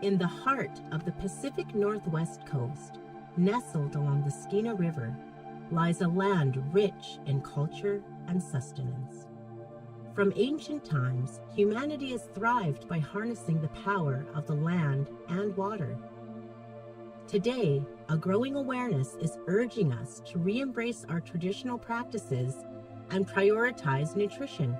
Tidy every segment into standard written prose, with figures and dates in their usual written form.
In the heart of the Pacific Northwest coast, nestled along the Skeena River, lies a land rich in culture and sustenance. From ancient times, humanity has thrived by harnessing the power of the land and water. Today, a growing awareness is urging us to re-embrace our traditional practices and prioritize nutrition.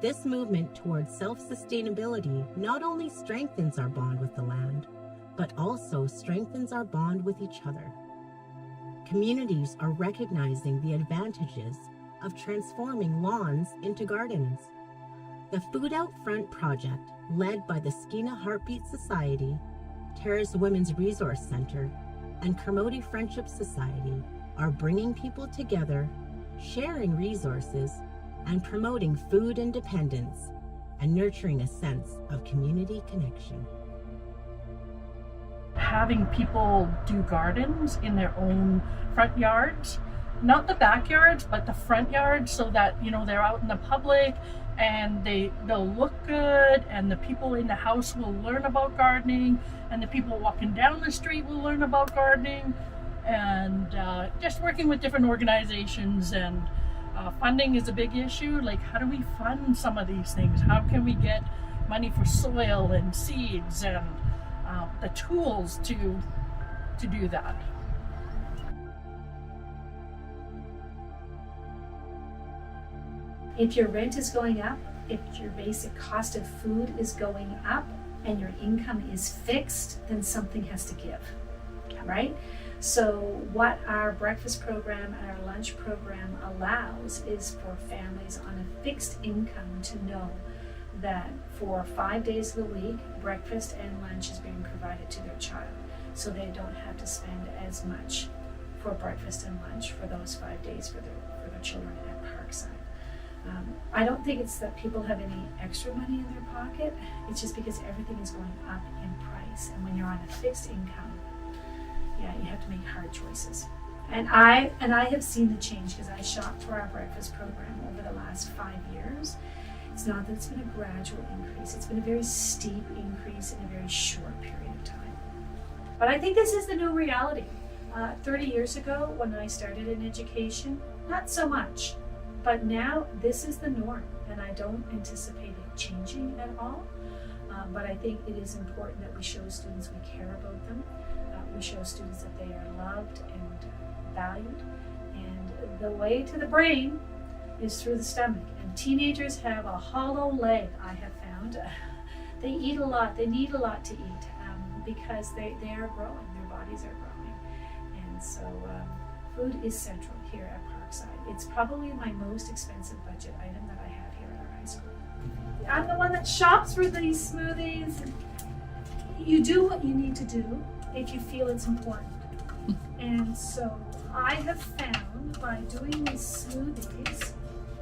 This movement towards self-sustainability not only strengthens our bond with the land, but also strengthens our bond with each other. Communities are recognizing the advantages of transforming lawns into gardens. The Food Out Front project, led by the Skeena Heartbeat Society, Terrace Women's Resource Center, and Kermode Friendship Society, are bringing people together, sharing resources, and promoting food independence and nurturing a sense of community connection. Having people do gardens in their own front yards, not the backyards, but the front yards, so that, you know, they're out in the public and they'll look good, and the people in the house will learn about gardening, and the people walking down the street will learn about gardening, and just working with different organizations. And funding is a big issue. Like, how do we fund some of these things? How can we get money for soil and seeds and the tools to do that? If your rent is going up, if your basic cost of food is going up, and your income is fixed, then something has to give, right? So what our breakfast program and our lunch program allows is for families on a fixed income to know that for 5 days of the week, breakfast and lunch is being provided to their child, so they don't have to spend as much for breakfast and lunch for those 5 days for their children at Parkside. I don't think it's that people have any extra money in their pocket. It's just because everything is going up in price, and when you're on a fixed income, yeah, you have to make hard choices. And I have seen the change, because I shopped for our breakfast program over the last 5 years. It's not that it's been a gradual increase, it's been a very steep increase in a very short period of time. But I think this is the new reality. 30 years ago, when I started in education, not so much. But now this is the norm, and I don't anticipate it changing at all. But I think it is important that we show students we care about them. We show students that they are loved and valued. And the way to the brain is through the stomach. And teenagers have a hollow leg, I have found. They eat a lot, they need a lot to eat because they are growing, their bodies are growing. And so food is central here at Parkside. It's probably my most expensive budget item that I have here at our high school. I'm the one that shops for these smoothies. You do what you need to do if you feel it's important. And so I have found by doing these smoothies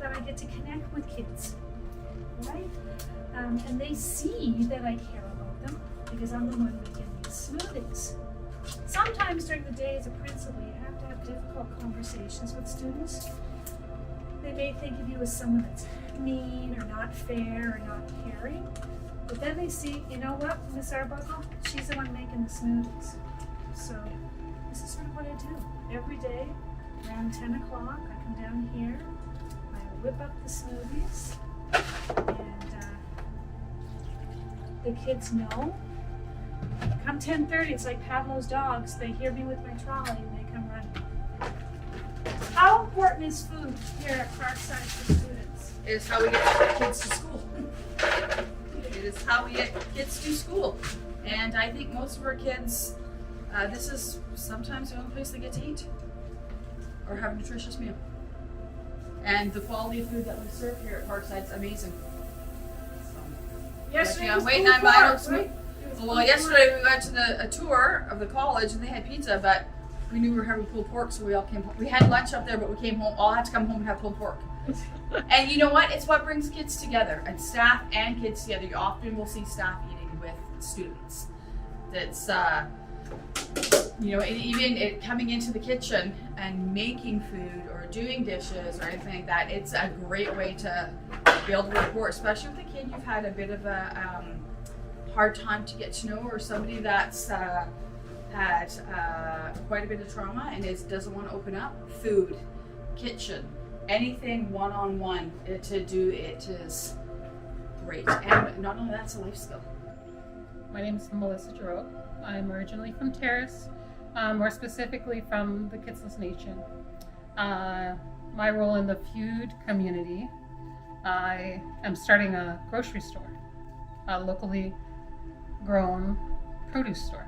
that I get to connect with kids, right? And they see that I care about them because I'm the one making these smoothies. Sometimes during the day as a principal, you have to have difficult conversations with students. They may think of you as someone that's mean or not fair or not caring, but then they see, you know what, Miss Arbuckle, she's the one making the smoothies. So this is sort of what I do. Every day around 10 o'clock, I come down here, I whip up the smoothies, and the kids know. Come 10:30, it's like Pavlov's dogs. They hear me with my trolley and they come running. How important is food here at Parkside for students? It is how we get kids to school. It is how we get kids to school. And I think most of our kids, this is sometimes the only place they get to eat or have a nutritious meal. And the quality of food that we serve here at Parkside is amazing. Yesterday I'm was waiting food on my court, right? Well, yesterday we went to a tour of the college and they had pizza, but we knew we were having pulled pork, so we all came home. We had lunch up there, but we came home, all had to come home and have pulled pork. And you know what? It's what brings kids together, and staff and kids together. You often will see staff eating with students. That's, you know, even coming into the kitchen and making food or doing dishes or anything like that, it's a great way to build rapport, especially with a kid you've had a bit of a hard time to get to know, or somebody that's had quite a bit of trauma and doesn't want to open up, food, kitchen, anything one-on-one to do it is great. And not only that, it's a life skill. My name is Melissa Giroux. I'm originally from Terrace, more specifically from the Kitsilts Nation. My role in the Feud community, I am starting a grocery store, a locally grown produce store.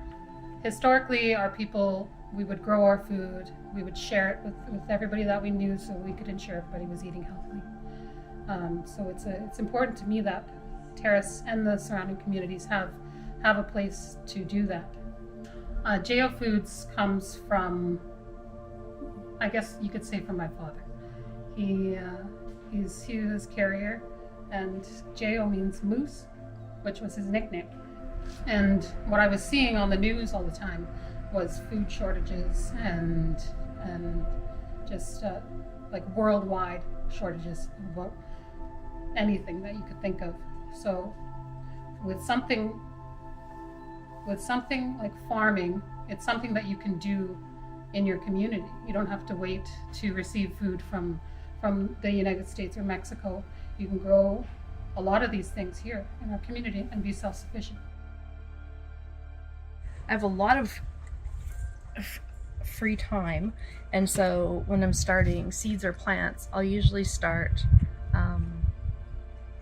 Historically, our people, we would grow our food, we would share it with everybody that we knew so we could ensure everybody was eating healthily. So it's important to me that Terrace and the surrounding communities have a place to do that. JO Foods comes from, I guess you could say, from my father. He was carrier, and JO means moose, which was his nickname. And what I was seeing on the news all the time was food shortages and just like worldwide shortages of anything that you could think of. So with something like farming, it's something that you can do in your community. You don't have to wait to receive food from the United States or Mexico. You can grow a lot of these things here in our community and be self-sufficient. I have a lot of free time, and so when I'm starting seeds or plants, I'll usually start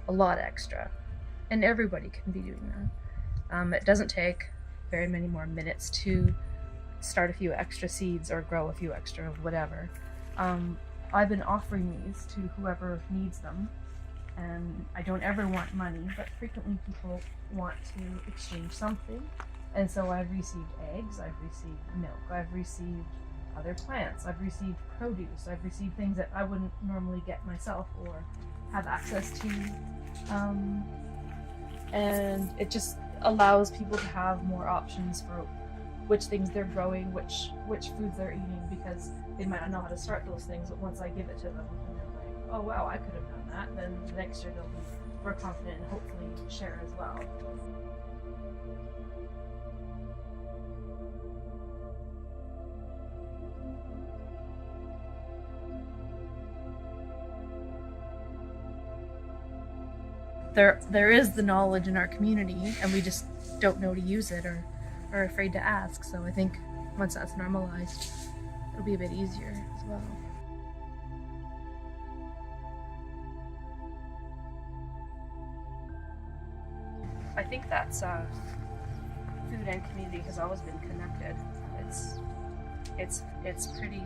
a lot extra, and everybody can be doing that. It doesn't take very many more minutes to start a few extra seeds or grow a few extra of whatever. I've been offering these to whoever needs them, and I don't ever want money, but frequently people want to exchange something. And so I've received eggs, I've received milk, I've received other plants, I've received produce, I've received things that I wouldn't normally get myself or have access to. And it just allows people to have more options for which things they're growing, which foods they're eating, because they might not know how to start those things, but once I give it to them, and they're like, oh wow, I could have done that, then the next year they'll be more confident and hopefully share as well. There is the knowledge in our community, and we just don't know to use it or are afraid to ask. So I think once that's normalized, it'll be a bit easier as well. I think that's food and community has always been connected. It's pretty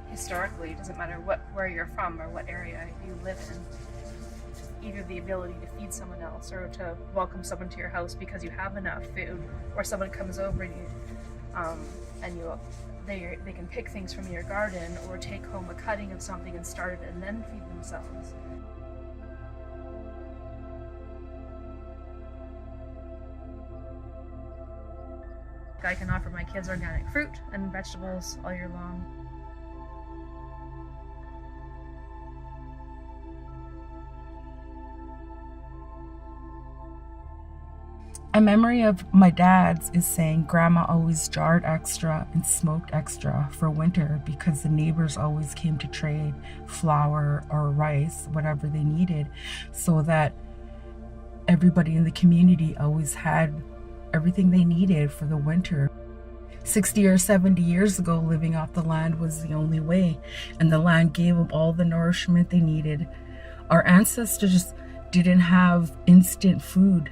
historically, it doesn't matter where you're from or what area you live in, either the ability to feed someone else or to welcome someone to your house because you have enough food, or someone comes over and they can pick things from your garden or take home a cutting of something and start it and then feed themselves. I can offer my kids organic fruit and vegetables all year long. A memory of my dad's is saying Grandma always jarred extra and smoked extra for winter because the neighbors always came to trade flour or rice, whatever they needed, so that everybody in the community always had everything they needed for the winter. 60 or 70 years ago, living off the land was the only way, and the land gave them all the nourishment they needed. Our ancestors didn't have instant food.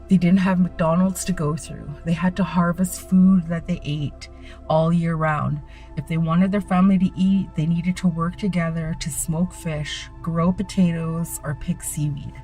They didn't have McDonald's to go through. They had to harvest food that they ate all year round. If they wanted their family to eat, they needed to work together to smoke fish, grow potatoes, or pick seaweed.